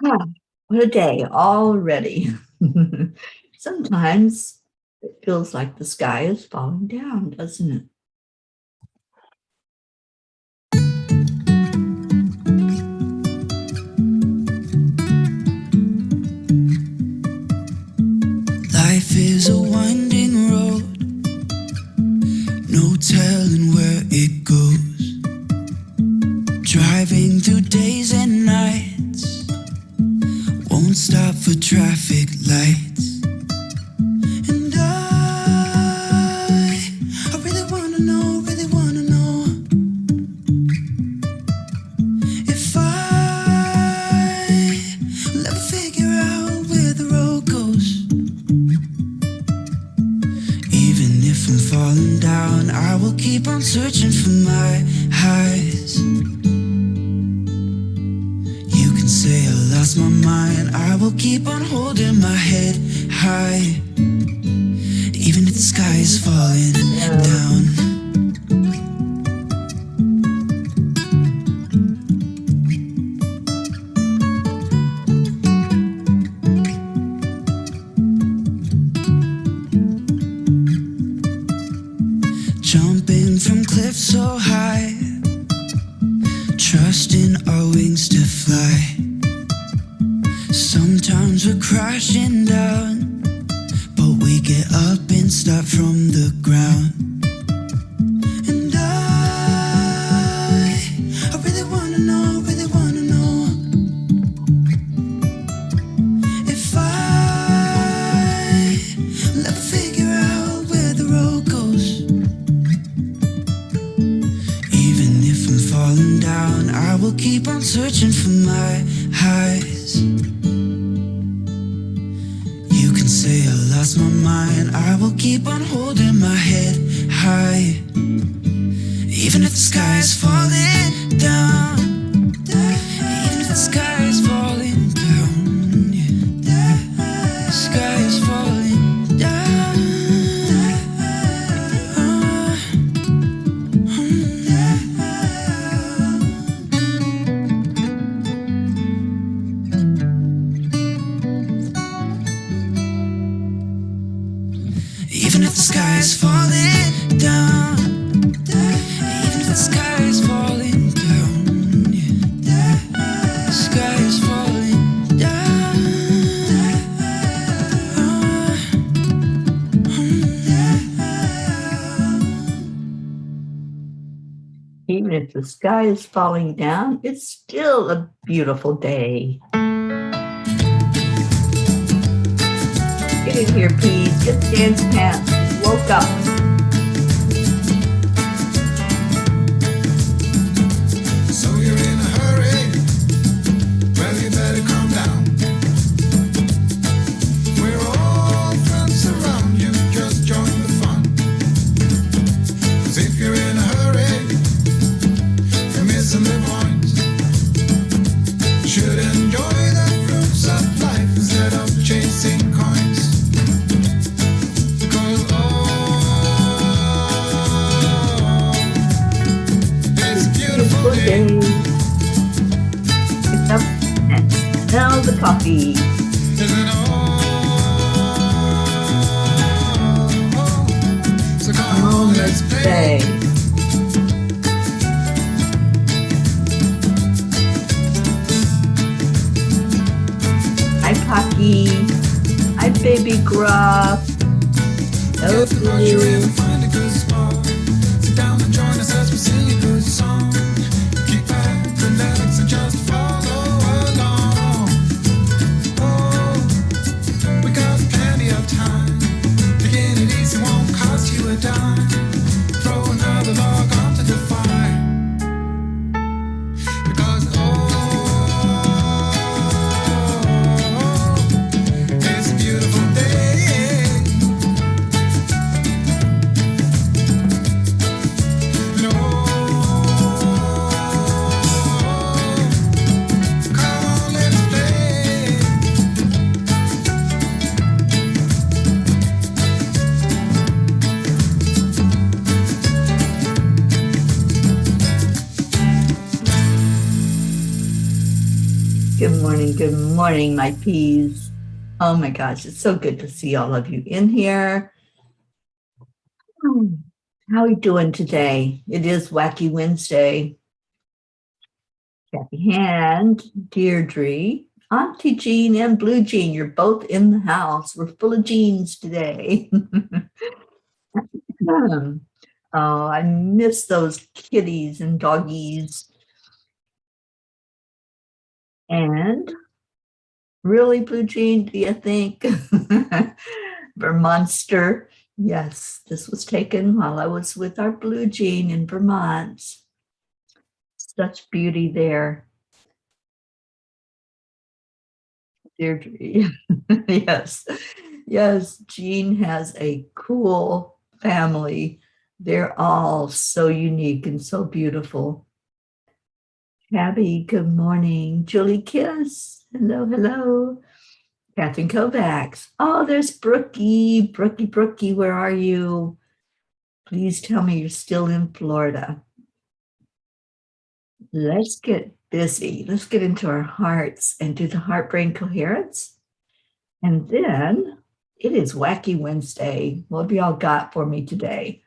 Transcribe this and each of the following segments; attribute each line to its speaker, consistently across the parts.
Speaker 1: Ah, what a day already. Sometimes it feels like the sky is falling down, doesn't it?
Speaker 2: Life is a winding road, no telling where it goes. Driving through days and nights, won't stop for traffic lights. And I really wanna know if I will ever figure out where the road goes. Even if I'm falling down, I will keep on searching for my highs. You can say I lost my mind, I will keep on holding my head high. Even if the sky is falling down. Jumping from cliffs so high, trusting our wings to fly. Sometimes we're crashing down, but we get up and start from the ground. And I really wanna know if I will ever figure out where the road goes. Even if I'm falling down, I will keep on searching for my highs. You can say I lost my mind, I will keep on holding my head high. Even if the sky is falling down, even if the sky is falling down, yeah. The sky is falling down. Even if the sky is falling down, even if the sky is falling down, yeah. The sky is falling down.
Speaker 1: Even if the sky is falling down, it's still a beautiful day. Get in here, please. Get the dance pants. Woke up.
Speaker 3: So you're in a hurry? Well, you better calm down. We're all friends around you, just join the fun. 'Cause if you're in a hurry, you're missing the point. You should enjoy the fruits of life instead of chasing coins. 'Cause it's a beautiful day.
Speaker 1: Get up and smell the coffee.
Speaker 3: Isn't all? So come on, let's play.
Speaker 1: Day. Hi, Pocky. Hi, Baby Gruff. Hello,
Speaker 3: Get the luxury
Speaker 1: Blue.
Speaker 3: to find a good spot. Sit down and join us as we sing a good song. Kick back, relax, and just follow along. Oh, we got plenty of time. Taking it easy won't cost you a dime. Throw another log onto the fire. Because it's a beautiful day.
Speaker 1: Good morning, my peas. Oh my gosh, it's so good to see all of you in here. How are we doing today? It is Wacky Wednesday. Kathy Hand, Deirdre, Auntie Jean, and Blue Jean, you're both in the house. We're full of jeans today. Oh, I miss those kitties and doggies. And really, Blue Jean, do you think? Vermonster. Yes, this was taken while I was with our Blue Jean in Vermont. Such beauty there. Deirdre. Yes, yes, Jean has a cool family. They're all so unique and so beautiful. Tabby, good morning. Julie Kiss, hello, hello. Catherine Kovacs. Oh, there's Brookie. Brookie, where are you? Please tell me you're still in Florida. Let's get busy. Let's get into our hearts and do the heart brain coherence. And then it is Wacky Wednesday. What have y'all got for me today?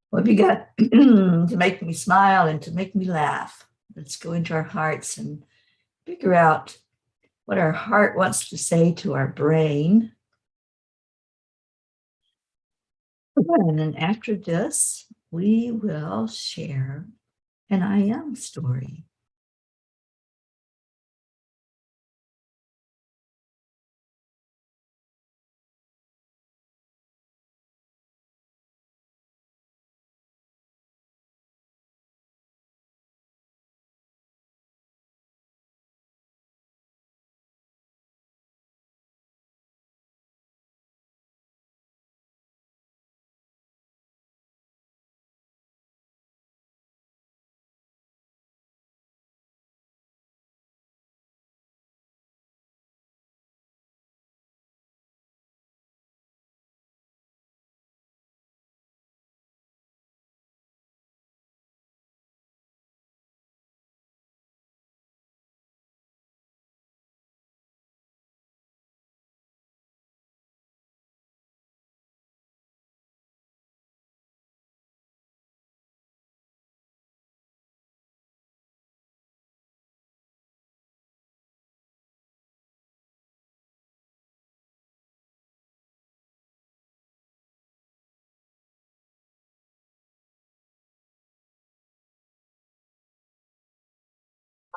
Speaker 1: What have you got to make me smile and to make me laugh? Let's go into our hearts and figure out what our heart wants to say to our brain. And then after this, we will share an I am story.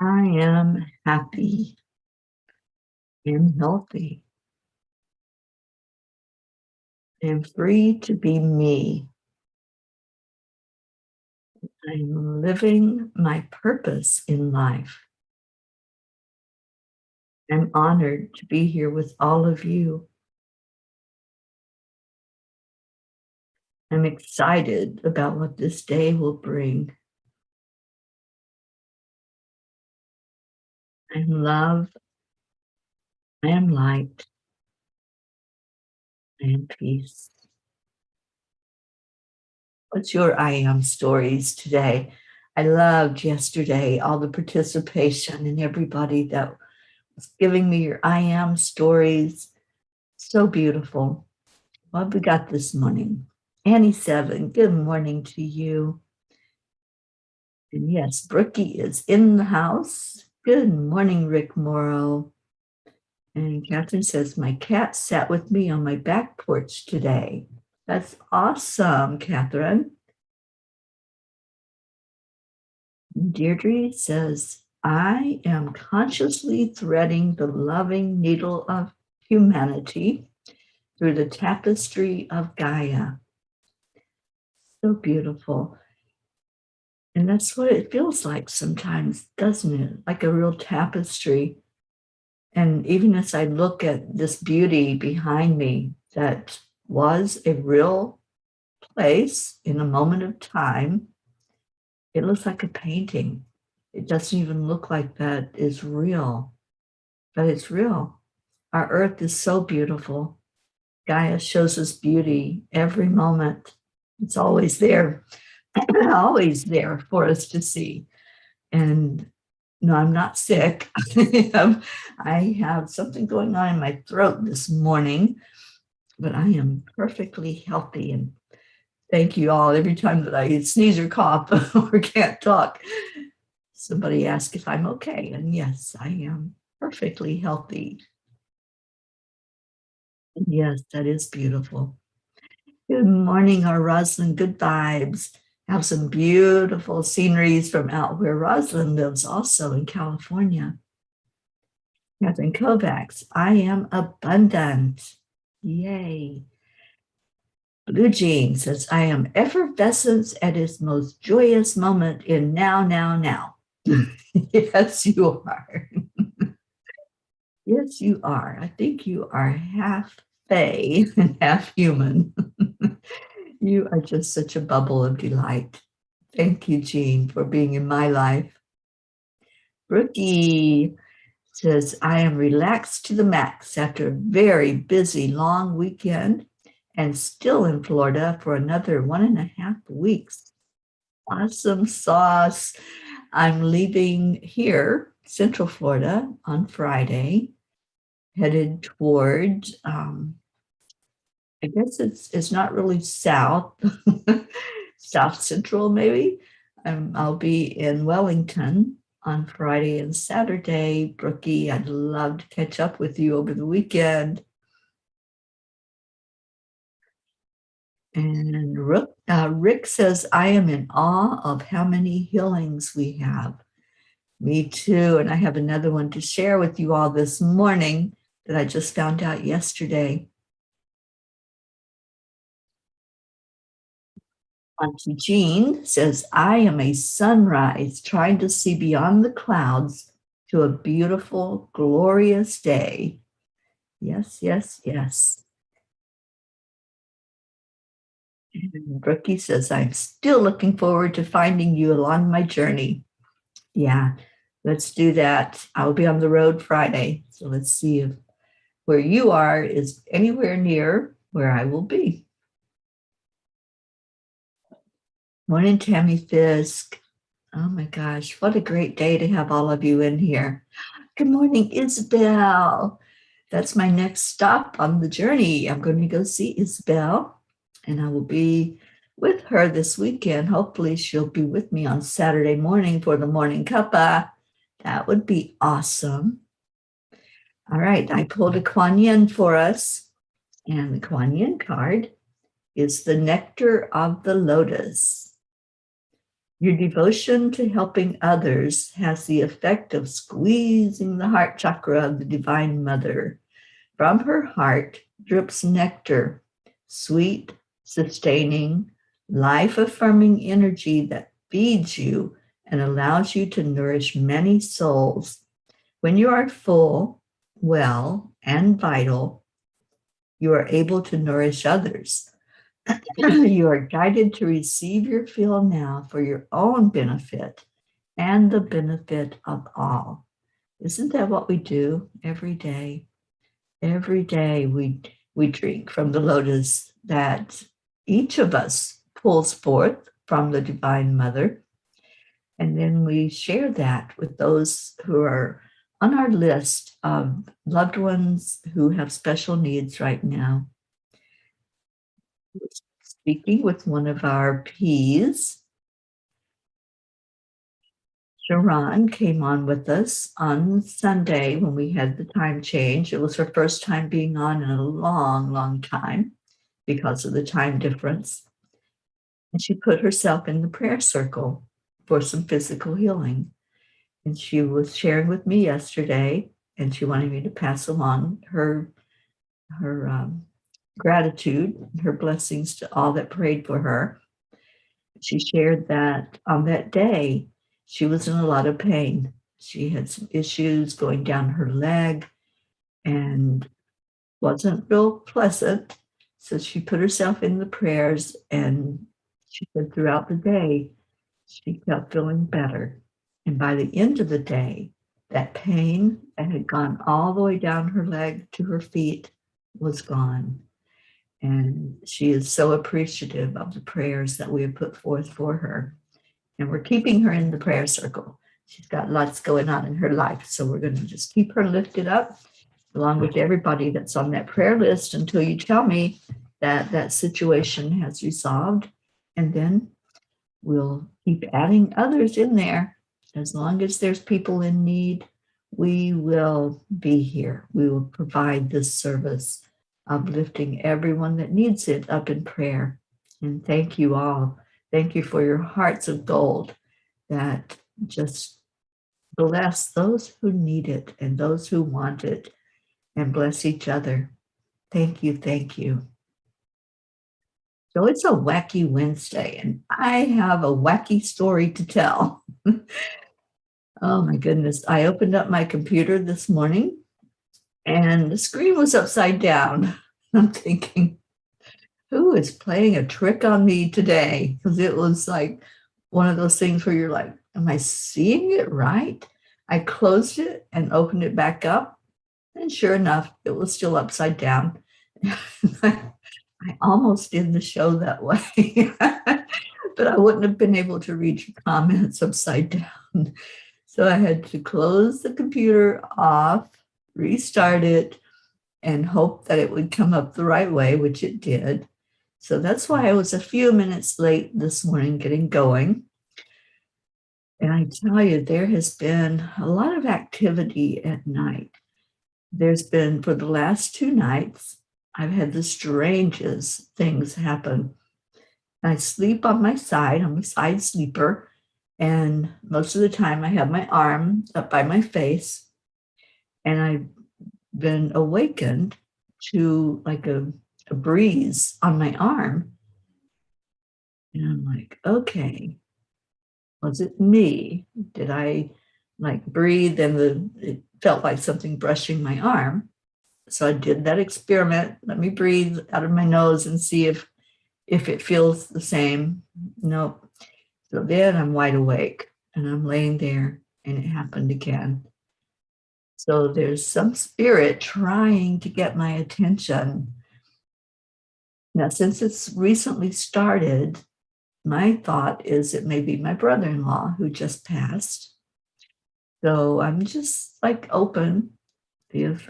Speaker 1: I am happy and healthy and free to be me. I'm living my purpose in life. I'm honored to be here with all of you. I'm excited about what this day will bring. I am love. I am light. I am peace. What's your I am stories today? I loved yesterday all the participation and everybody that was giving me your I am stories. So beautiful. What have we got this morning? Annie Seven, good morning to you. And yes, Brookie is in the house. Good morning, Rick Morrow. And Catherine says, my cat sat with me on my back porch today. That's awesome, Catherine. Deirdre says, I am consciously threading the loving needle of humanity through the tapestry of Gaia. So beautiful. And that's what it feels like sometimes, doesn't it? Like a real tapestry. And even as I look at this beauty behind me that was a real place in a moment of time, it looks like a painting. It doesn't even look like that is real, but it's real. Our earth is so beautiful. Gaia shows us beauty every moment. It's always there, always there for us to see. And No, I'm not sick. I have something going on in my throat this morning, but I am perfectly healthy. And thank you all. Every time that I sneeze or cough or can't talk, somebody asks if I'm okay. And yes, I am perfectly healthy. Yes, that is beautiful. Good morning, our Rosalind. Good vibes. Have some beautiful sceneries from out where Rosalind lives, also in California. Catherine Kovacs, I am abundant. Yay. Blue Jean says, I am effervescence at its most joyous moment in now, now, now. Yes, you are. Yes, you are. I think you are half fae and half human. You are just such a bubble of delight. Thank you, Jean, for being in my life. Brookie says, I am relaxed to the max after a very busy long weekend and still in Florida for another 1.5 weeks. Awesome sauce. I'm leaving here, Central Florida, on Friday, headed toward, I guess it's not really south, South Central maybe. I'll be in Wellington on Friday and Saturday. Brookie, I'd love to catch up with you over the weekend. And Rick says, I am in awe of how many healings we have. Me too. And I have another one to share with you all this morning that I just found out yesterday. Auntie Jean says, I am a sunrise trying to see beyond the clouds to a beautiful, glorious day. Yes, yes, yes. And Brookie says, I'm still looking forward to finding you along my journey. Yeah, let's do that. I'll be on the road Friday. So let's see if where you are is anywhere near where I will be. Morning, Tammy Fisk. Oh my gosh, what a great day to have all of you in here. Good morning, Isabel. That's my next stop on the journey. I'm going to go see Isabel, and I will be with her this weekend. Hopefully, she'll be with me on Saturday morning for the morning cuppa. That would be awesome. All right, I pulled a Kuan Yin for us, and the Kuan Yin card is the nectar of the lotus. Your devotion to helping others has the effect of squeezing the heart chakra of the Divine Mother. From her heart drips nectar, sweet, sustaining, life-affirming energy that feeds you and allows you to nourish many souls. When you are full, well, and vital, you are able to nourish others. You are guided to receive your fill now for your own benefit and the benefit of all. Isn't that what we do every day? Every day we drink from the lotus that each of us pulls forth from the Divine Mother. And then we share that with those who are on our list of loved ones who have special needs right now. Speaking with one of our P's, Sharon came on with us on Sunday when we had the time change. It was her first time being on in a long, long time because of the time difference. And she put herself in the prayer circle for some physical healing. And she was sharing with me yesterday, and she wanted me to pass along her gratitude, her blessings to all that prayed for her. She shared that on that day, she was in a lot of pain. She had some issues going down her leg and wasn't real pleasant. So she put herself in the prayers, and she said throughout the day, she kept feeling better. And by the end of the day, that pain that had gone all the way down her leg to her feet was gone. And she is so appreciative of the prayers that we have put forth for her. And we're keeping her in the prayer circle. She's got lots going on in her life. So we're going to just keep her lifted up along with everybody that's on that prayer list until you tell me that that situation has resolved. And then we'll keep adding others in there. As long as there's people in need, we will be here. We will provide this service of lifting everyone that needs it up in prayer. And thank you all. Thank you for your hearts of gold that just bless those who need it and those who want it, and bless each other. Thank you. Thank you. So it's a wacky Wednesday, and I have a wacky story to tell. Oh my goodness. I opened up my computer this morning and the screen was upside down. I'm thinking, who is playing a trick on me today? Because it was like one of those things where you're like, am I seeing it right? I closed it and opened it back up. And sure enough, it was still upside down. I almost did the show that way, but I wouldn't have been able to read your comments upside down. So I had to close the computer off, restart it, and hope that it would come up the right way, which it did. So that's why I was a few minutes late this morning getting going. And I tell you, there has been a lot of activity at night. There's been, for the last 2 nights, I've had the strangest things happen. I sleep on my side, I'm a side sleeper, and most of the time I have my arm up by my face, and I've been awakened to like a breeze on my arm. And I'm like, okay, was it me? Did I like breathe and it felt like something brushing my arm? So I did that experiment. Let me breathe out of my nose and see if it feels the same. Nope. So then I'm wide awake and I'm laying there and it happened again. So there's some spirit trying to get my attention. Now, since it's recently started, my thought is it may be my brother-in-law who just passed. So I'm just like open if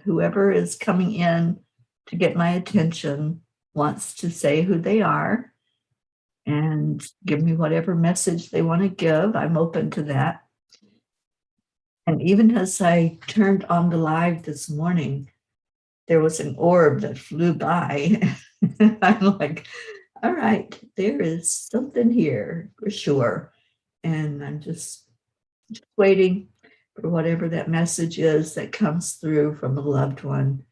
Speaker 1: whoever is coming in to get my attention wants to say who they are and give me whatever message they want to give. I'm open to that. And even as I turned on the live this morning, there was an orb that flew by. I'm like, all right, there is something here for sure. And I'm just waiting for whatever that message is that comes through from a loved one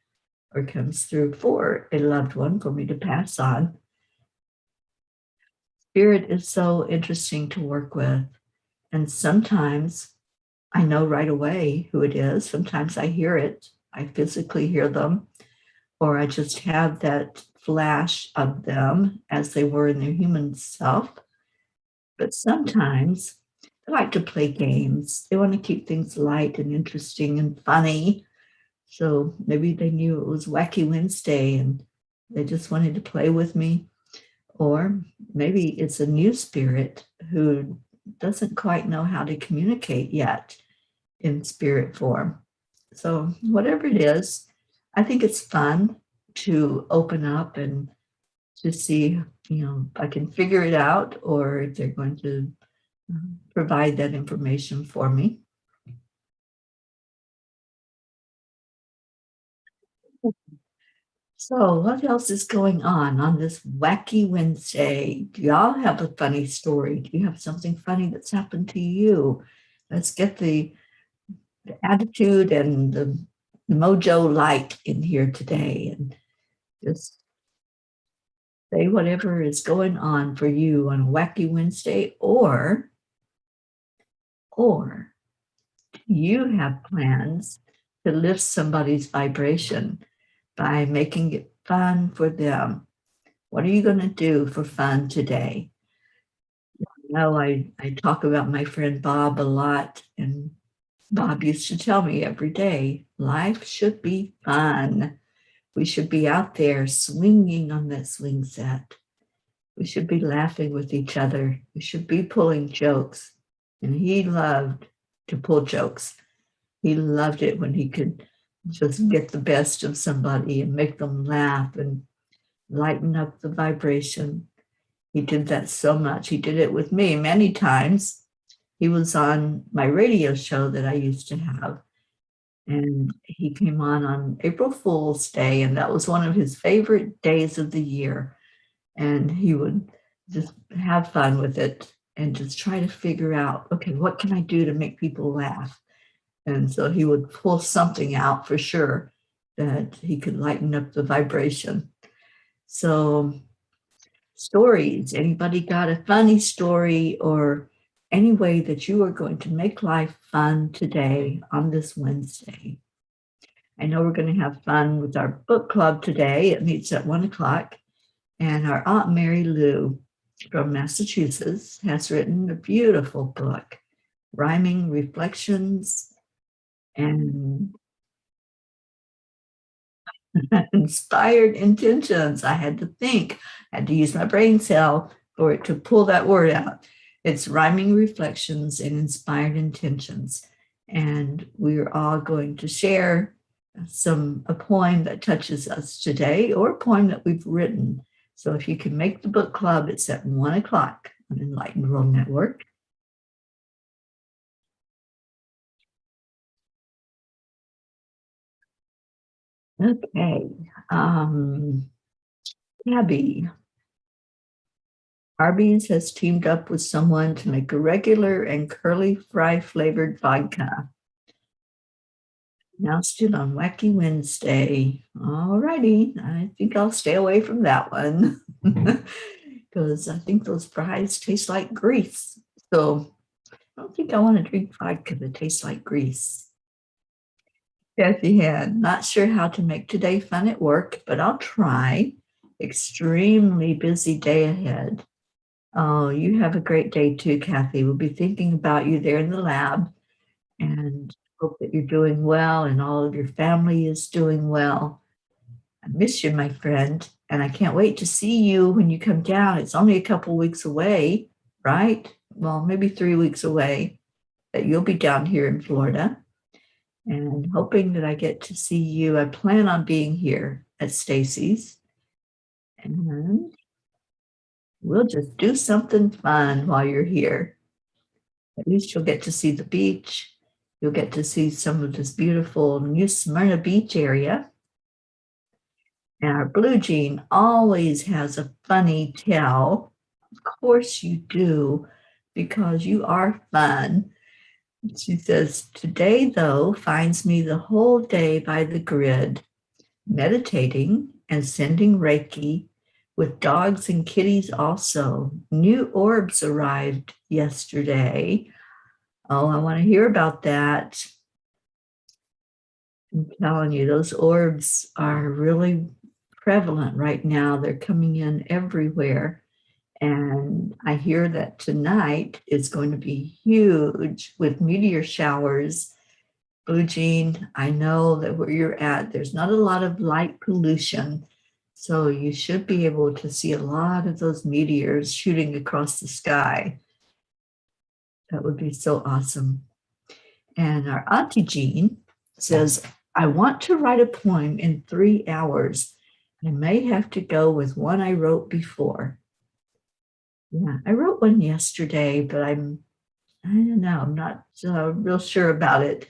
Speaker 1: or comes through for a loved one for me to pass on. Spirit is so interesting to work with. And sometimes I know right away who it is. Sometimes I hear it. I physically hear them, or I just have that flash of them as they were in their human self. But sometimes they like to play games. They want to keep things light and interesting and funny. So maybe they knew it was Wacky Wednesday and they just wanted to play with me. Or maybe it's a new spirit who doesn't quite know how to communicate yet in spirit form. So whatever it is, I think it's fun to open up and to see, if I can figure it out or if they're going to provide that information for me. So what else is going on this Wacky Wednesday? Do y'all have a funny story? Do you have something funny that's happened to you? Let's get the attitude and the mojo light in here today and just say whatever is going on for you on a Wacky Wednesday, or you have plans to lift somebody's vibration by making it fun for them. What are you going to do for fun today? I talk about my friend Bob a lot, and Bob used to tell me every day, life should be fun. We should be out there swinging on that swing set. We should be laughing with each other. We should be pulling jokes. And he loved to pull jokes. He loved it when he could just get the best of somebody and make them laugh and lighten up the vibration. He did that so much. He did it with me many times. He was on my radio show that I used to have, and he came on April Fool's Day, and that was one of his favorite days of the year. And he would just have fun with it and just try to figure out, okay, what can I do to make people laugh? And so he would pull something out for sure that he could lighten up the vibration. So stories, anybody got a funny story or any way that you are going to make life fun today on this Wednesday? I know we're going to have fun with our book club today. It meets at 1:00. And our Aunt Mary Lou from Massachusetts has written a beautiful book, Rhyming Reflections and Inspired Intentions. I had to think, I had to use my brain cell for it to pull that word out. It's Rhyming Reflections and Inspired Intentions. And we're all going to share a poem that touches us today or a poem that we've written. So if you can make the book club, it's at 1:00 on Enlightened World Network. Okay. Abby. Arby's has teamed up with someone to make a regular and curly fry flavored vodka. Announced it on Wacky Wednesday. All righty. I think I'll stay away from that one because I think those fries taste like grease. So I don't think I want to drink vodka that tastes like grease. Kathy Hand, not sure how to make today fun at work, but I'll try. Extremely busy day ahead. Oh, you have a great day too, Kathy. We'll be thinking about you there in the lab and hope that you're doing well and all of your family is doing well. I miss you, my friend, and I can't wait to see you when you come down. It's only a couple weeks away, right? Well, maybe 3 weeks away that you'll be down here in Florida. And hoping that I get to see you. I plan on being here at Stacy's. And we'll just do something fun while you're here. At least you'll get to see the beach. You'll get to see some of this beautiful New Smyrna Beach area. And our Blue Jean always has a funny tell. Of course you do, because you are fun. She says, today, though, finds me the whole day by the grid, meditating and sending Reiki with dogs and kitties also. New orbs arrived yesterday. Oh, I want to hear about that. I'm telling you, those orbs are really prevalent right now. They're coming in everywhere. And I hear that tonight is going to be huge with meteor showers. Blue Jean, I know that where you're at, there's not a lot of light pollution. So you should be able to see a lot of those meteors shooting across the sky. That would be so awesome. And our Auntie Jean says, I want to write a poem in 3 hours. I may have to go with one I wrote before. Yeah, I wrote one yesterday, but I don't know, I'm not real sure about it.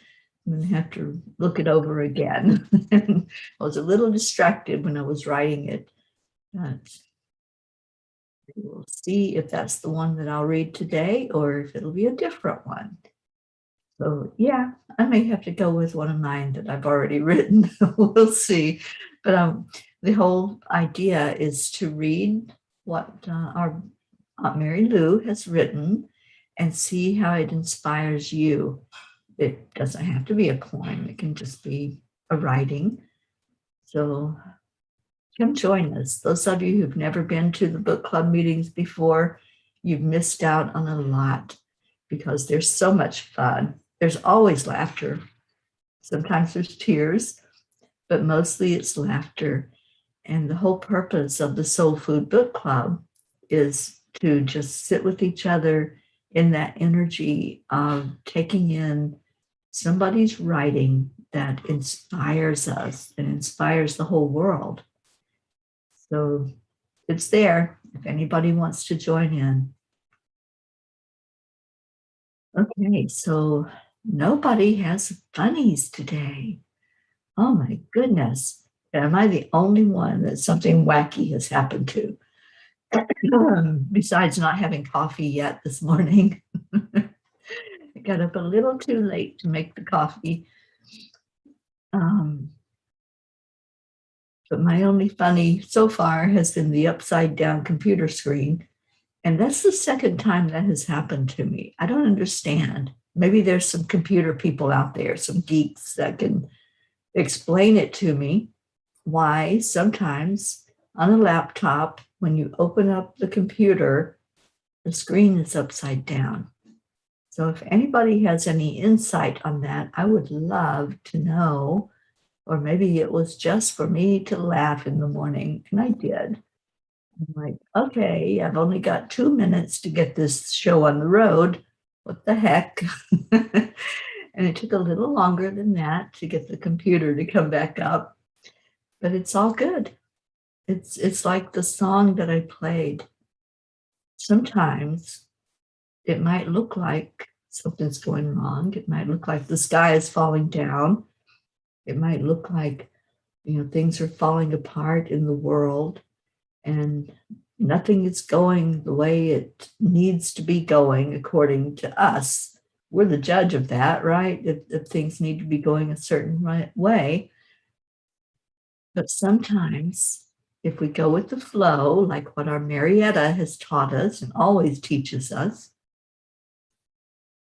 Speaker 1: I'm going to have to look it over again. I was a little distracted when I was writing it. But we'll see if that's the one that I'll read today or if it'll be a different one. So yeah, I may have to go with one of mine that I've already written. We'll see. But the whole idea is to read what our Aunt Mary Lou has written and see how it inspires you. It doesn't have to be a poem. It can just be a writing. So come join us. Those of you who've never been to the book club meetings before, you've missed out on a lot because there's so much fun. There's always laughter. Sometimes there's tears, but mostly it's laughter. And the whole purpose of the Soul Food Book Club is to just sit with each other in that energy of taking in somebody's writing that inspires us and inspires the whole world. So it's there if anybody wants to join in. Okay, so nobody has funnies today. Oh my goodness. Am I the only one that something wacky has happened to? Besides not having coffee yet this morning. I got up a little too late to make the coffee. But my only funny so far has been the upside down computer screen. And that's the second time that has happened to me. I don't understand. Maybe there's some computer people out there, some geeks that can explain it to me, why sometimes on a laptop, when you open up the computer, the screen is upside down. So if anybody has any insight on that, I would love to know. Or maybe it was just for me to laugh in the morning, and I did. I'm like, okay, I've only got 2 minutes to get this show on the road. What the heck? And it took a little longer than that to get the computer to come back up, but it's all good. It's like the song that I played. Sometimes it might look like something's going wrong. It might look like the sky is falling down. It might look like, things are falling apart in the world and nothing is going the way it needs to be going according to us. We're the judge of that, right? If things need to be going a certain way. But sometimes if we go with the flow, like what our Marietta has taught us and always teaches us,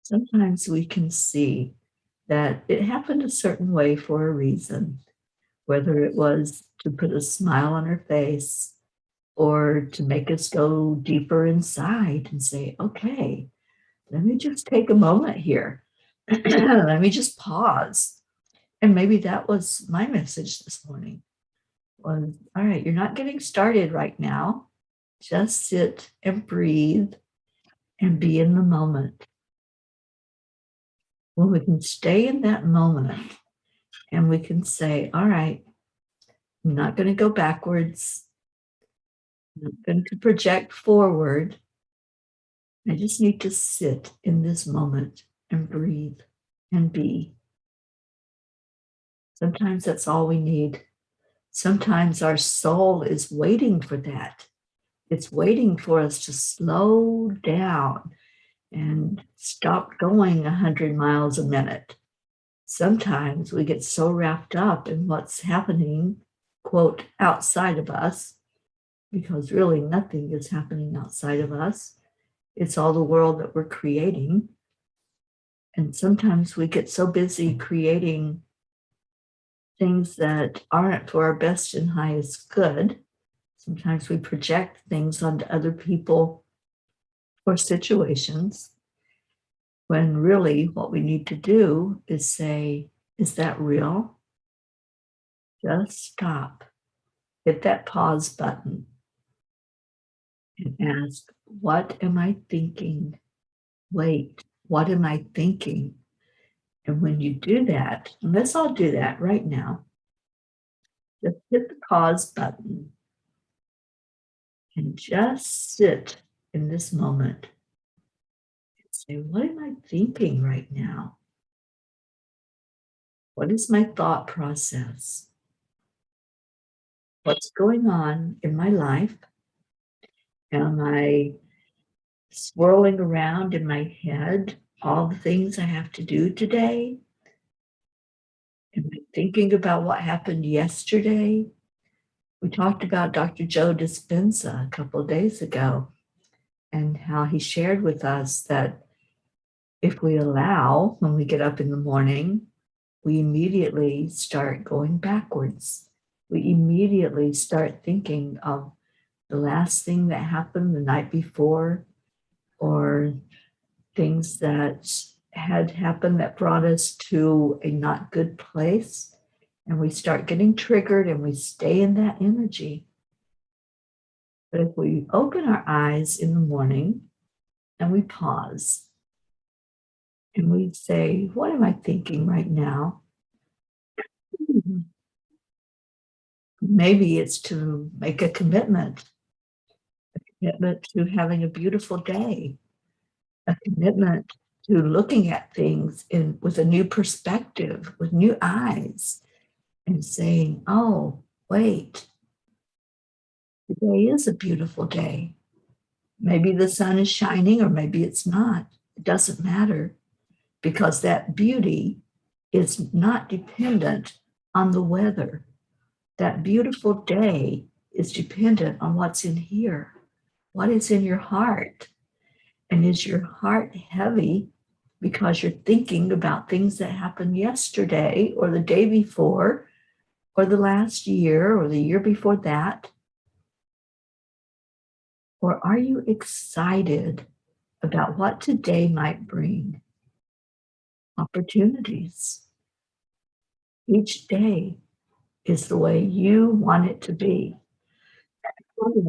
Speaker 1: sometimes we can see that it happened a certain way for a reason, whether it was to put a smile on her face or to make us go deeper inside and say, okay, let me just take a moment here. Let me just pause. And maybe that was my message this morning was, all right, you're not getting started right now. Just sit and breathe and be in the moment. When we can stay in that moment and we can say, all right, I'm not going to go backwards. I'm not going to project forward. I just need to sit in this moment and breathe and be. Sometimes that's all we need. Sometimes our soul is waiting for that. It's waiting for us to slow down and stop going 100 miles a minute. Sometimes we get so wrapped up in what's happening, quote, outside of us, because really nothing is happening outside of us. It's all the world that we're creating. And sometimes we get so busy creating things that aren't for our best and highest good. Sometimes we project things onto other people or situations when really what we need to do is say, is that real? Just stop, hit that pause button and ask, what am I thinking? Wait, what am I thinking? And when you do that, and let's all do that right now, just hit the pause button and just sit in this moment and say, what am I thinking right now? What is my thought process? What's going on in my life? Am I swirling around in my head all the things I have to do today? Am I thinking about what happened yesterday? We talked about Dr. Joe Dispenza a couple of days ago and how he shared with us that if we allow, when we get up in the morning, we immediately start going backwards. We immediately start thinking of the last thing that happened the night before or things that had happened that brought us to a not good place. And we start getting triggered and we stay in that energy. But if we open our eyes in the morning and we pause and we say, what am I thinking right now? Maybe it's to make a commitment to having a beautiful day, a commitment to looking at things with a new perspective, with new eyes, and saying, oh, wait, today is a beautiful day. Maybe the sun is shining or maybe it's not. It doesn't matter, because that beauty is not dependent on the weather. That beautiful day is dependent on what's in here, what is in your heart. And is your heart heavy because you're thinking about things that happened yesterday or the day before or the last year or the year before that? Or are you excited about what today might bring? Opportunities. Each day is the way you want it to be.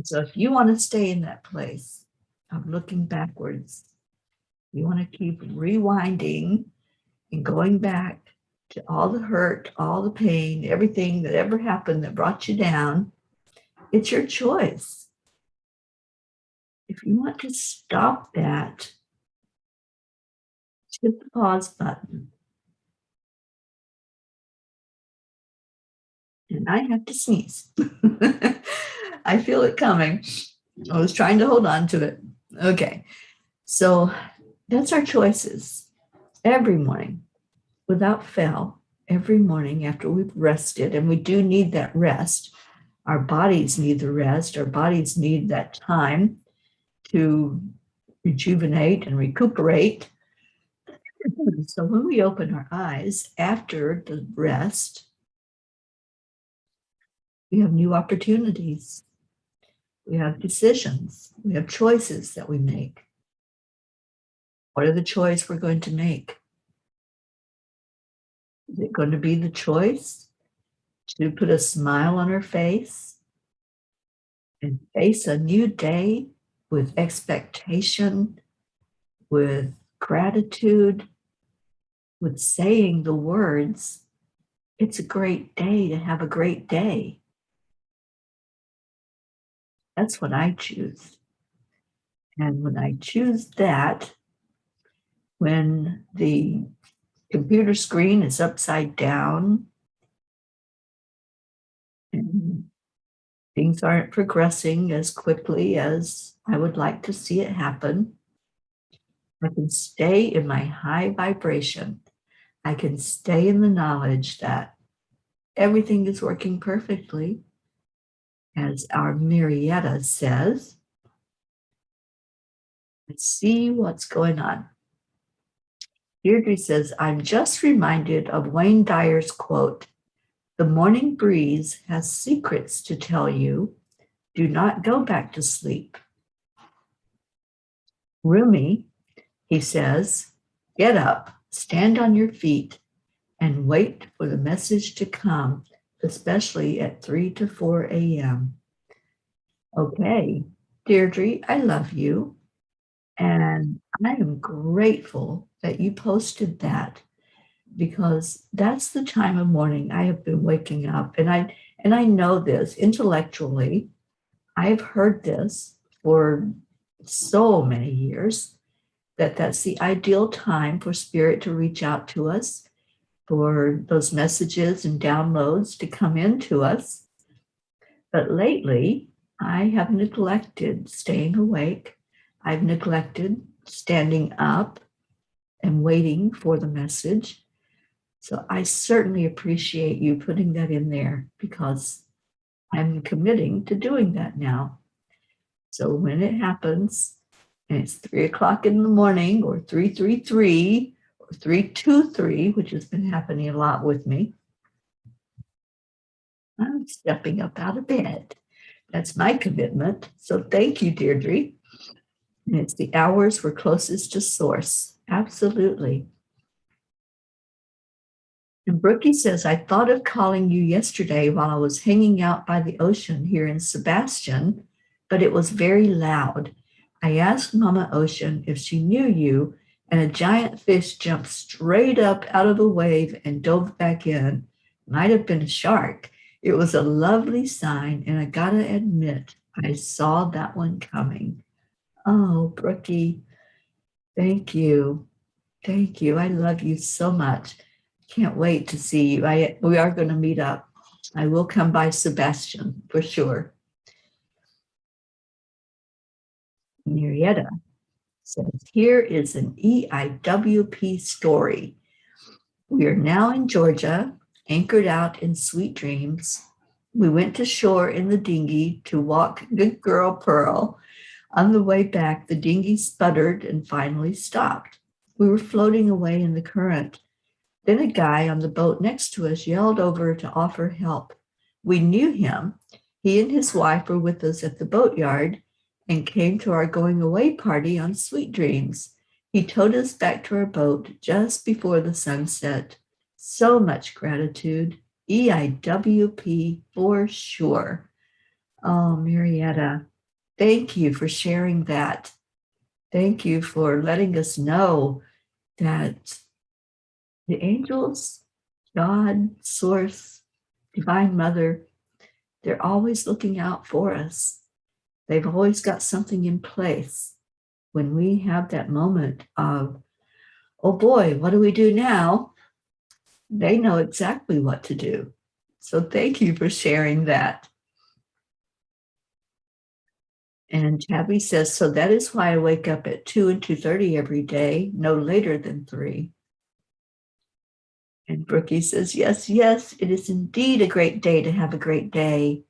Speaker 1: So if you want to stay in that place of looking backwards, you want to keep rewinding and going back to all the hurt, all the pain, everything that ever happened that brought you down, it's your choice. If you want to stop that, hit the pause button. And I have to sneeze. I feel it coming. I was trying to hold on to it. Okay. So that's our choices every morning, without fail, every morning after we've rested. And we do need that rest. Our bodies need the rest. Our bodies need that time to rejuvenate and recuperate. So when we open our eyes after the rest, we have new opportunities. We have decisions. We have choices that we make. What are the choices we're going to make? Is it going to be the choice to put a smile on our face and face a new day with expectation, with gratitude, with saying the words, it's a great day to have a great day? That's what I choose. And when I choose that, when the computer screen is upside down and things aren't progressing as quickly as I would like to see it happen, I can stay in my high vibration. I can stay in the knowledge that everything is working perfectly. As our Marietta says, let's see what's going on. Deirdre says, I'm just reminded of Wayne Dyer's quote, "The morning breeze has secrets to tell you. Do not go back to sleep." Rumi, he says, get up, stand on your feet, and wait for the message to come, especially at 3 to 4 a.m. Okay, Deirdre, I love you. And I am grateful that you posted that, because that's the time of morning I have been waking up. And I know this intellectually. I've heard this for so many years, that that's the ideal time for spirit to reach out to us, for those messages and downloads to come into us. But lately, I have neglected staying awake. I've neglected standing up and waiting for the message. So I certainly appreciate you putting that in there, because I'm committing to doing that now. So when it happens, and it's 3 o'clock in the morning, or 3:33, or 3:23, which has been happening a lot with me, I'm stepping up out of bed. That's my commitment. So thank you, Deirdre. And it's the hours we're closest to source. Absolutely. And Brookie says, I thought of calling you yesterday while I was hanging out by the ocean here in Sebastian, but it was very loud. I asked Mama Ocean if she knew you, and a giant fish jumped straight up out of the wave and dove back in. Might have been a shark. It was a lovely sign, and I gotta admit, I saw that one coming. Oh, Brookie, thank you. Thank you. I love you so much. Can't wait to see you. We are going to meet up. I will come by Sebastian for sure. Marietta says, here is an EIWP story. We are now in Georgia, anchored out in sweet dreams. We went to shore in the dinghy to walk Good Girl Pearl. On the way back, the dinghy sputtered and finally stopped. We were floating away in the current. Then a guy on the boat next to us yelled over to offer help. We knew him. He and his wife were with us at the boatyard and came to our going away party on Sweet Dreams. He towed us back to our boat just before the sunset. So much gratitude. EIWP for sure. Oh, Marietta, thank you for sharing that. Thank you for letting us know that the angels, God, Source, Divine Mother, they're always looking out for us. They've always got something in place. When we have that moment of, oh boy, what do we do now? They know exactly what to do. So thank you for sharing that. And Tabby says, so that is why I wake up at 2 and 2:30 every day, no later than 3. And Brookie says, yes, yes, it is indeed a great day to have a great day.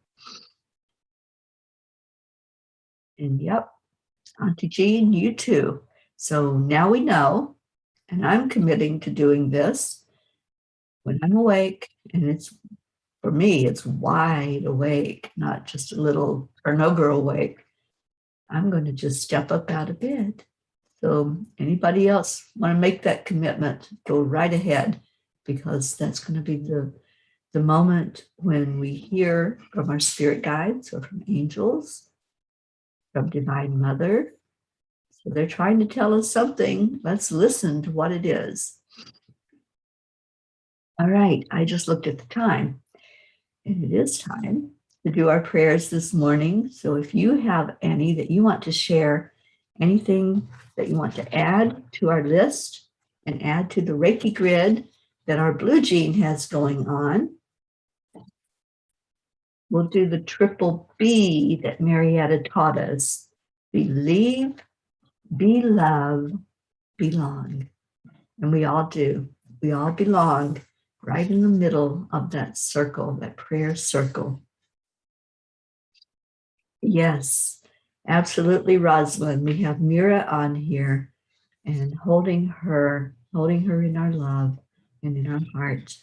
Speaker 1: And yep, Auntie Jean, you too. So now we know, and I'm committing to doing this when I'm awake, and it's, for me, it's wide awake, not just a little or no girl awake. I'm going to just step up out of bed. So anybody else want to make that commitment, go right ahead, because that's going to be the moment when we hear from our spirit guides or from angels, from Divine Mother. So they're trying to tell us something. Let's listen to what it is. All right, I just looked at the time, and it is time to do our prayers this morning. So if you have any that you want to share, anything that you want to add to our list and add to the Reiki grid that our Blue Jean has going on, we'll do the triple B that Marietta taught us. Believe, be love, belong. And we all do. We all belong right in the middle of that circle, that prayer circle. Yes, absolutely, Rosalind. We have Mira on here and holding her in our love and in our heart.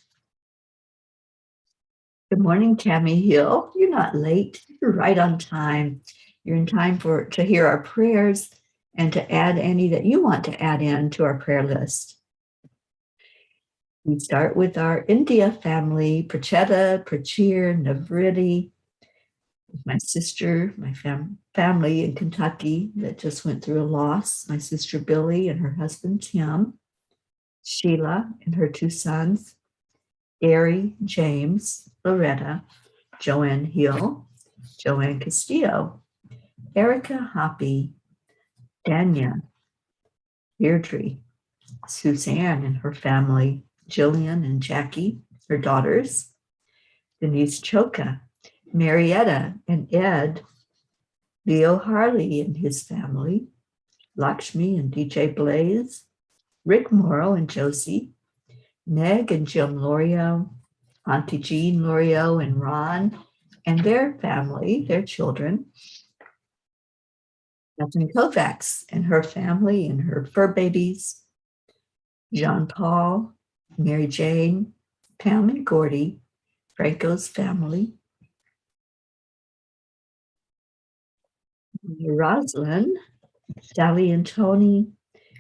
Speaker 1: Good morning, Tammy Hill. You're not late. You're right on time. You're in time to hear our prayers and to add any that you want to add in to our prayer list. We start with our India family, Pracheta, Prachir, Navriti, my sister, my family in Kentucky that just went through a loss, my sister Billy and her husband Tim, Sheila and her 2 sons, Gary, James, Loretta, Joanne Hill, Joanne Castillo, Erica Hoppy, Dania, Deirdre, Suzanne and her family, Jillian and Jackie, her daughters, Denise Choka, Marietta and Ed, Leo Harley and his family, Lakshmi and DJ Blaze, Rick Morrow and Josie, Meg and Jim Lorio, Auntie Jean Lorio and Ron and their family, their children, Catherine Kovacs and her family and her fur babies, Jean Paul, Mary Jane, Pam and Gordy, Franco's family, Rosalind, Sally and Tony,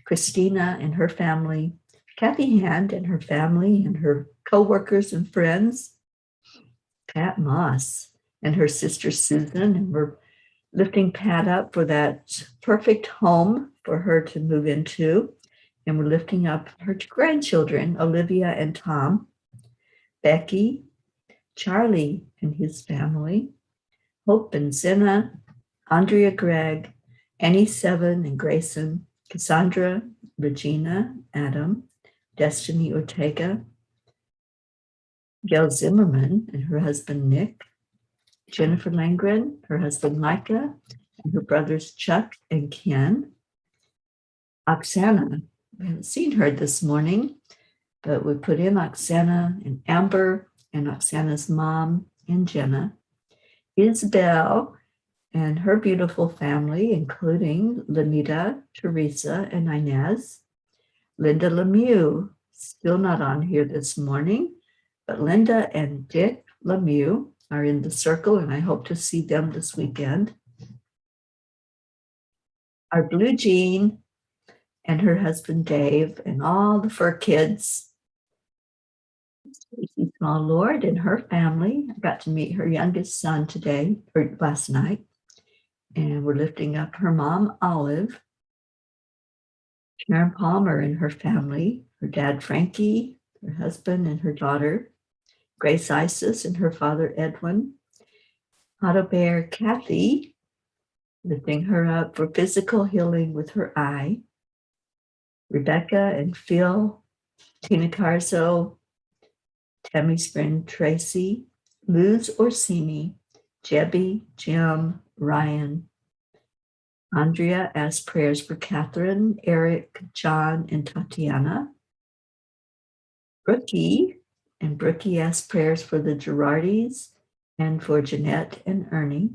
Speaker 1: Christina and her family, Kathy Hand and her family and her co-workers and friends, Pat Moss and her sister Susan and her lifting Pat up for that perfect home for her to move into. And we're lifting up her grandchildren, Olivia and Tom, Becky, Charlie and his family, Hope and Zena, Andrea Gregg, Annie Seven and Grayson, Cassandra, Regina, Adam, Destiny Ortega, Gail Zimmerman and her husband Nick, Jennifer Langren, her husband Micah, and her brothers Chuck and Ken, Oksana. We haven't seen her this morning, but we put in Oksana and Amber and Oksana's mom and Jenna, Isabel and her beautiful family, including Lanita, Teresa, and Inez, Linda Lemieux, still not on here this morning, but Linda and Dick Lemieux are in the circle, and I hope to see them this weekend. Our Blue Jean and her husband Dave and all the fur kids. Stacy Small Lord and her family. I got to meet her youngest son today, or last night, and we're lifting up her mom, Olive, Karen Palmer and her family, her dad, Frankie, her husband and her daughter, Grace Isis and her father, Edwin, Otto Bear, Kathy, lifting her up for physical healing with her eye, Rebecca and Phil, Tina Carzo, Tammy's friend Tracy, Luz Orsini, Jebby, Jim, Ryan. Andrea asked prayers for Catherine, Eric, John, and Tatiana. Brookie asked prayers for the Girardis and for Jeanette and Ernie.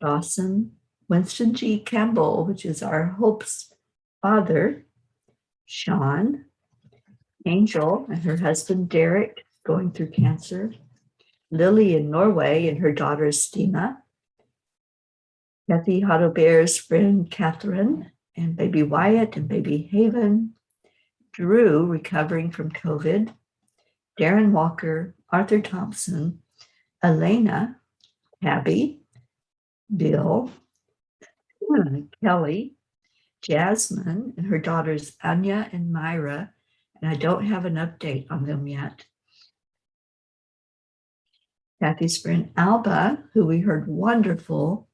Speaker 1: Dawson, Winston G. Campbell, which is our Hope's father, Sean, Angel and her husband Derek going through cancer, Lily in Norway and her daughter Stina, Kathy Hotobear's friend Catherine and baby Wyatt and baby Haven, Drew recovering from COVID, Darren Walker, Arthur Thompson, Elena, Tabby, Bill, Kelly, Jasmine and her daughters Anya and Myra, and I don't have an update on them yet. Kathy's friend Alba, who we heard wonderful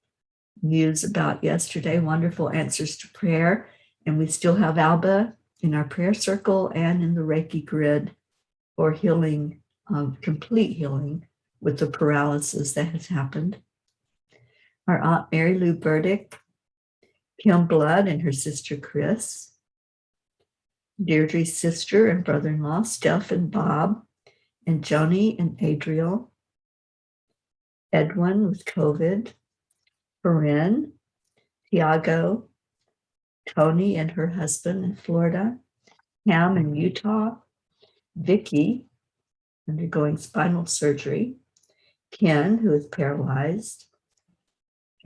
Speaker 1: news about yesterday, wonderful answers to prayer, and we still have Alba in our prayer circle and in the Reiki grid for healing, complete healing with the paralysis that has happened. Our Aunt Mary Lou Burdick, Kim Blood and her sister Chris, Deirdre's sister and brother-in-law, Steph and Bob, and Joni and Adriel, Edwin with COVID, Corinne, Tiago, Tony and her husband in Florida, Pam in Utah, Vicky, undergoing spinal surgery, Ken, who is paralyzed,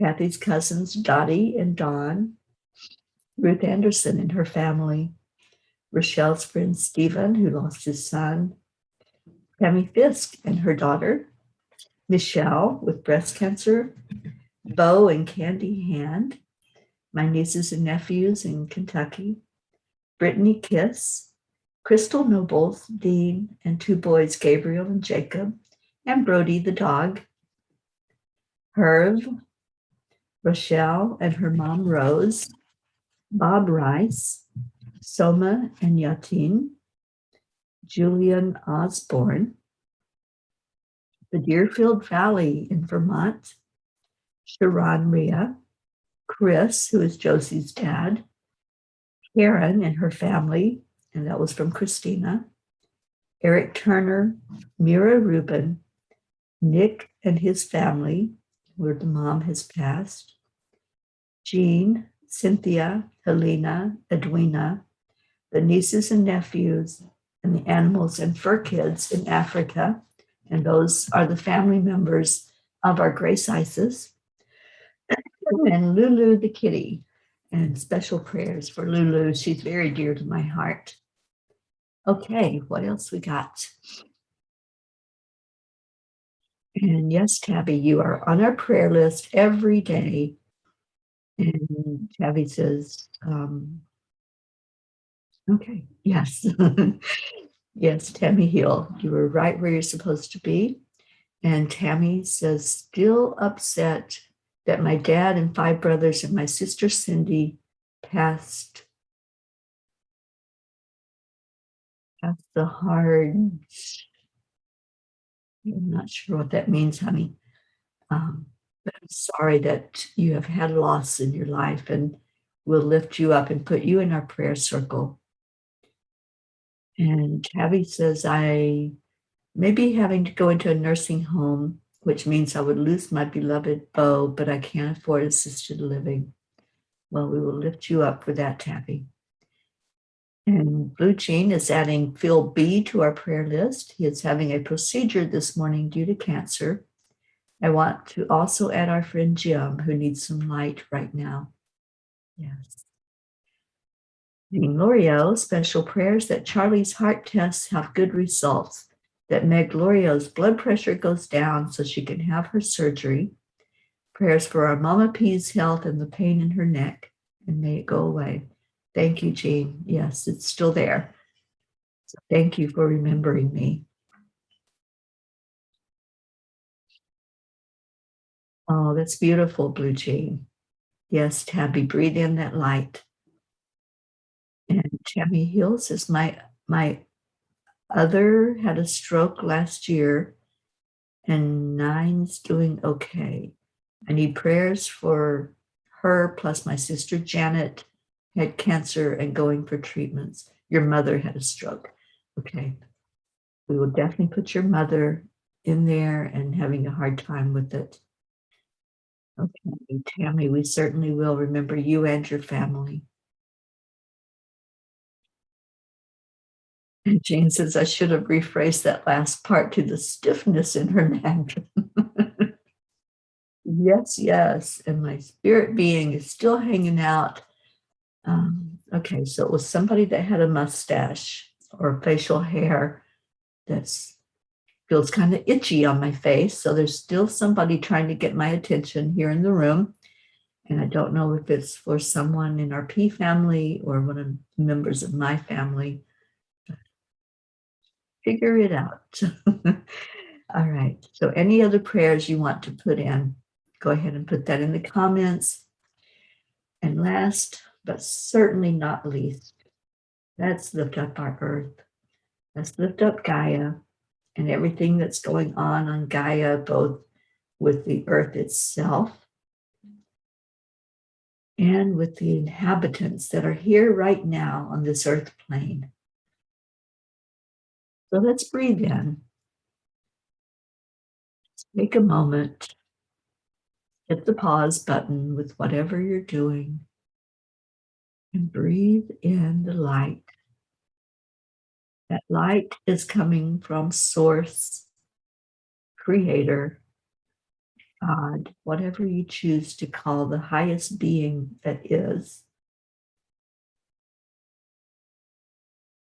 Speaker 1: Kathy's cousins, Dottie and Dawn, Ruth Anderson and her family, Rochelle's friend Stephen, who lost his son, Tammy Fisk and her daughter, Michelle with breast cancer, Bo and Candy Hand, my nieces and nephews in Kentucky, Brittany Kiss, Crystal Nobles, Dean, and two boys, Gabriel and Jacob, and Brody the dog, Herv, Rochelle and her mom Rose, Bob Rice, Soma and Yatin, Julian Osborne, the Deerfield Valley in Vermont, Sharon Rhea, Chris, who is Josie's dad, Karen and her family, and that was from Christina, Eric Turner, Mira Rubin, Nick and his family, where the mom has passed, Jean, Cynthia, Helena, Edwina, the nieces and nephews, and the animals and fur kids in Africa. And those are the family members of our Grace Isis. And Lulu the kitty. And special prayers for Lulu. She's very dear to my heart. Okay, what else we got? And yes, Tabby, you are on our prayer list every day. And Tabby says, okay, yes. Yes, Tammy Hill, you were right where you're supposed to be. And Tammy says, still upset that my dad and 5 brothers and my sister Cindy passed the hard. I'm not sure what that means, honey. But I'm sorry that you have had loss in your life, and we'll lift you up and put you in our prayer circle. And Tabby says, I may be having to go into a nursing home, which means I would lose my beloved Beau, but I can't afford assisted living. Well, we will lift you up for that, Tabby. And Blue Jean is adding Phil B to our prayer list. He is having a procedure this morning due to cancer. I want to also add our friend Jim, who needs some light right now. Yes. Jean L'Oreal, special prayers that Charlie's heart tests have good results, that Meg L'Oreal's blood pressure goes down so she can have her surgery. Prayers for our Mama P's health and the pain in her neck, and may it go away. Thank you, Jean. Yes, it's still there. So thank you for remembering me. Oh, that's beautiful, Blue Jean. Yes, Tabby, breathe in that light. And Tammy Hill says, my other had a stroke last year, and 9's doing okay. I need prayers for her, plus my sister Janet had cancer and going for treatments. Your mother had a stroke. Okay. We will definitely put your mother in there and having a hard time with it. Okay, Tammy, we certainly will remember you and your family. And Jane says, I should have rephrased that last part to the stiffness in her neck. Yes, yes. And my spirit being is still hanging out. Okay, so it was somebody that had a mustache or facial hair that feels kind of itchy on my face. So there's still somebody trying to get my attention here in the room. And I don't know if it's for someone in our P family or one of the members of my family. Figure it out. All right. So any other prayers you want to put in, go ahead and put that in the comments. And last, but certainly not least, let's lift up our earth. Let's lift up Gaia and everything that's going on Gaia, both with the earth itself and with the inhabitants that are here right now on this earth plane. So let's breathe in. Take a moment, hit the pause button with whatever you're doing, and breathe in the light. That light is coming from Source, Creator, God, whatever you choose to call the highest being that is.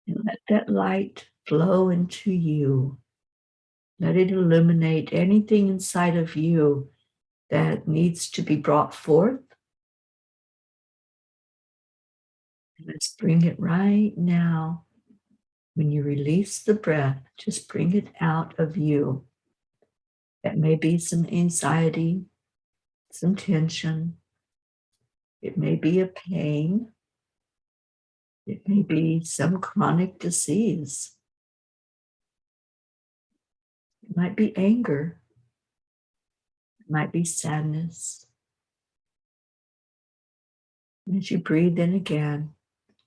Speaker 1: And let that light flow into you. Let it illuminate anything inside of you that needs to be brought forth. Let's bring it right now. When you release the breath, just bring it out of you. That may be some anxiety, some tension. It may be a pain. It may be some chronic disease. It might be anger. It might be sadness. And as you breathe in again,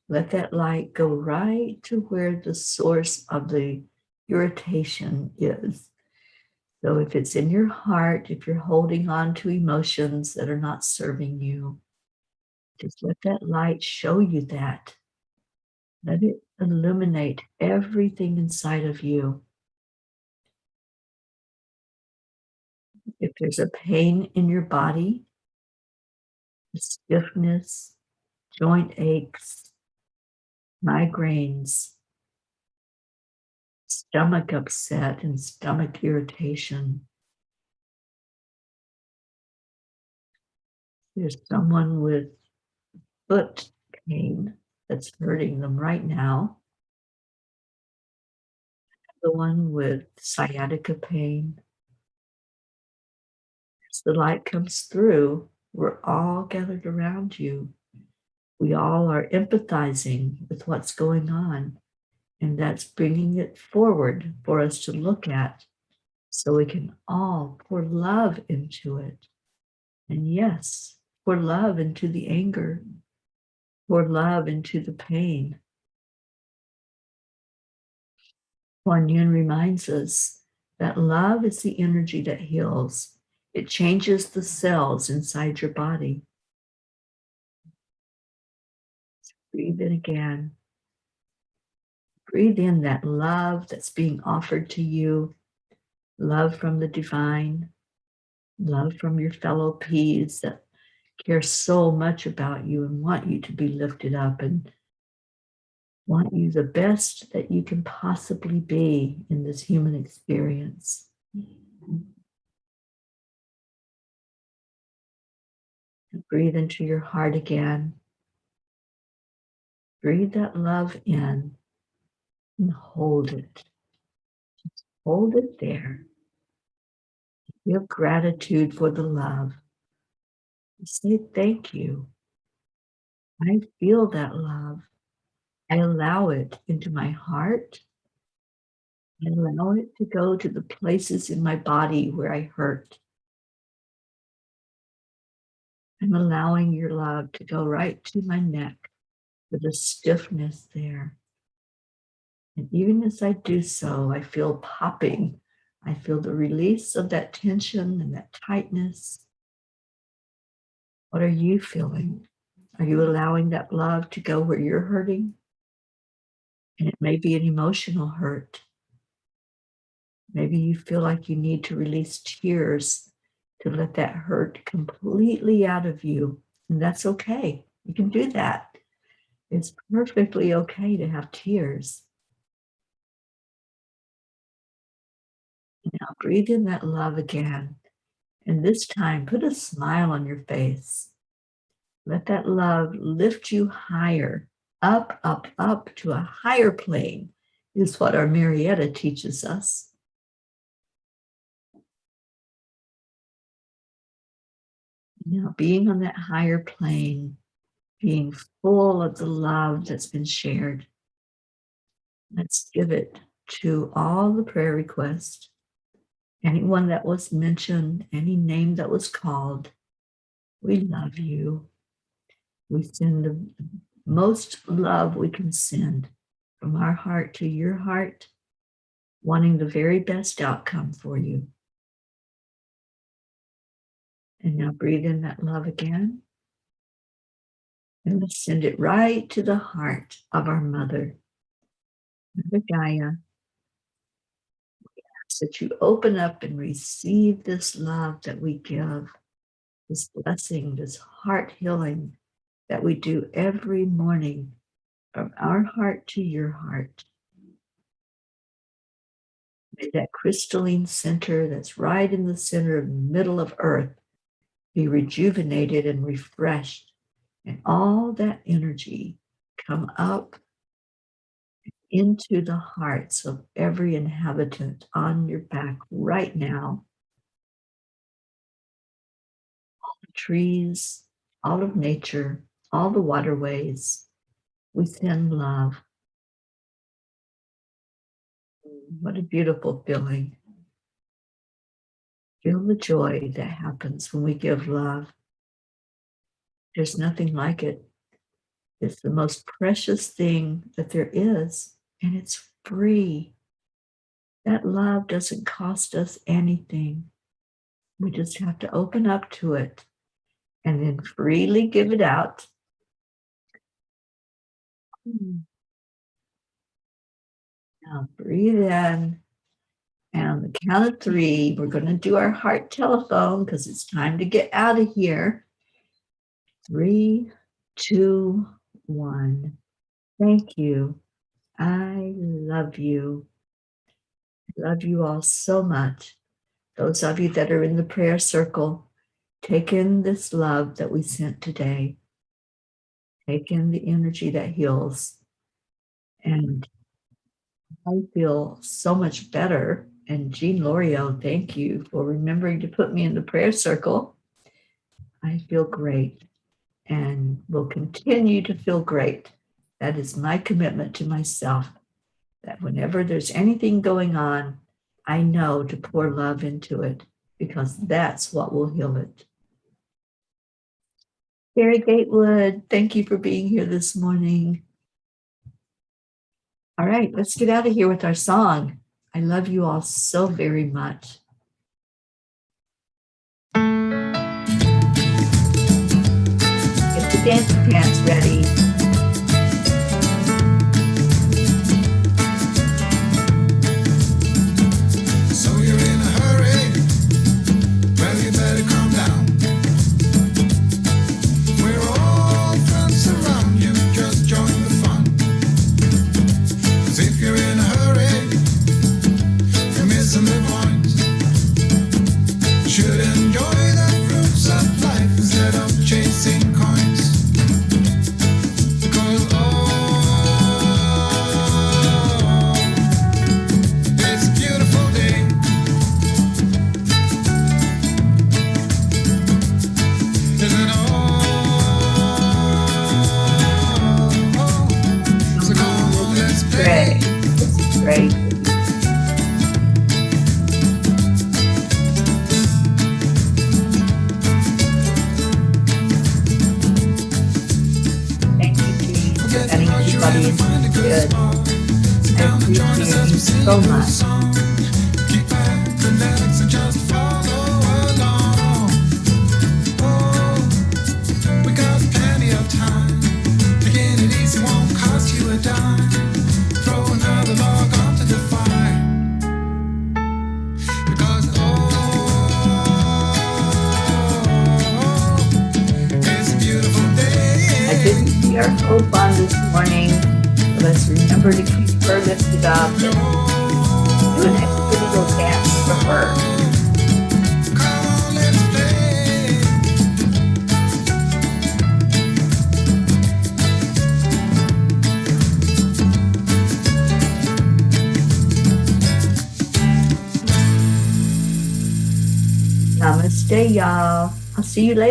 Speaker 1: let that light go right to where the source of the irritation is. So if it's in your heart, if you're holding on to emotions that are not serving you, just let that light show you that. Let it illuminate everything inside of you. If there's a pain in your body, stiffness, joint aches, migraines, stomach upset, and stomach irritation, There's someone with foot pain that's hurting them right now. The one with sciatica pain. As the light comes through, we're all gathered around you. We all are empathizing with what's going on, and that's bringing it forward for us to look at so we can all pour love into it. And yes, pour love into the anger, pour love into the pain. Kuan Yin reminds us that love is the energy that heals. It changes the cells inside your body. Breathe in again. Breathe in that love that's being offered to you, love from the divine, love from your fellow peas that care so much about you and want you to be lifted up and want you the best that you can possibly be in this human experience. And breathe into your heart again. Breathe that love in and hold it. Just hold it there. Give gratitude for the love. Say thank you. I feel that love. I allow it into my heart. I allow it to go to the places in my body where I hurt. I'm allowing your love to go right to my neck with a stiffness there. And even as I do so, I feel popping. I feel the release of that tension and that tightness. What are you feeling? Are you allowing that love to go where you're hurting? And it may be an emotional hurt. Maybe you feel like you need to release tears to let that hurt completely out of you. And that's okay. You can do that. It's perfectly okay to have tears. Now breathe in that love again. And this time, put a smile on your face. Let that love lift you higher, up, up, up to a higher plane, is what our Marietta teaches us. Now, being on that higher plane, being full of the love that's been shared, let's give it to all the prayer requests, anyone that was mentioned, any name that was called. We love you. We send the most love we can send from our heart to your heart, wanting the very best outcome for you. And now breathe in that love again. And let's send it right to the heart of our mother, Mother Gaia. We ask that you open up and receive this love that we give, this blessing, this heart healing that we do every morning from our heart to your heart. May that crystalline center that's right in the center of the middle of Earth be rejuvenated and refreshed, and all that energy come up into the hearts of every inhabitant on your back right now. All the trees, all of nature, all the waterways, we send love. What a beautiful feeling. Feel the joy that happens when we give love. There's nothing like it. It's the most precious thing that there is, and it's free. That love doesn't cost us anything. We just have to open up to it and then freely give it out. Now breathe in. And on the count of 3, we're going to do our heart telephone because it's time to get out of here. 3, 2, 1. Thank you. I love you. I love you all so much. Those of you that are in the prayer circle, Take in this love that we sent today. Take in the energy that heals. And I feel so much better. And Jean Lorio, thank you for remembering to put me in the prayer circle. I feel great and will continue to feel great. That is my commitment to myself, that whenever there's anything going on, I know to pour love into it because that's what will heal it. Gary Gatewood, thank you for being here this morning. All right, let's get out of here with our song. I love you all so very much. Get the dance pants ready.
Speaker 3: So you're in a hurry? Well, you better calm down. We're all friends around you, just join the fun. 'Cause if you're in a hurry, you're missing the point. You should enjoy the fruits of life instead of chasing coins. Because it's a beautiful day. Isn't so come on, let's
Speaker 1: Pray.
Speaker 3: play.
Speaker 1: This is great. Thank you, Jean, for
Speaker 3: Forget
Speaker 1: letting
Speaker 3: about your
Speaker 1: everybody
Speaker 3: and find a good
Speaker 1: good.
Speaker 3: spot. Sit
Speaker 1: I
Speaker 3: down and join us as we
Speaker 1: appreciate
Speaker 3: sing
Speaker 1: you so
Speaker 3: a little
Speaker 1: much.
Speaker 3: song. Keep back, relax, and just follow along. Oh, we got plenty of time. Taking it easy won't cost you a dime. Throw another log onto the fire. Because it's a beautiful day.
Speaker 1: I didn't see our hope on this morning. So let's remember to keep her lifted up and do an extra little dance for her.
Speaker 3: Come on, let's play.
Speaker 1: Namaste, y'all. I'll see you later.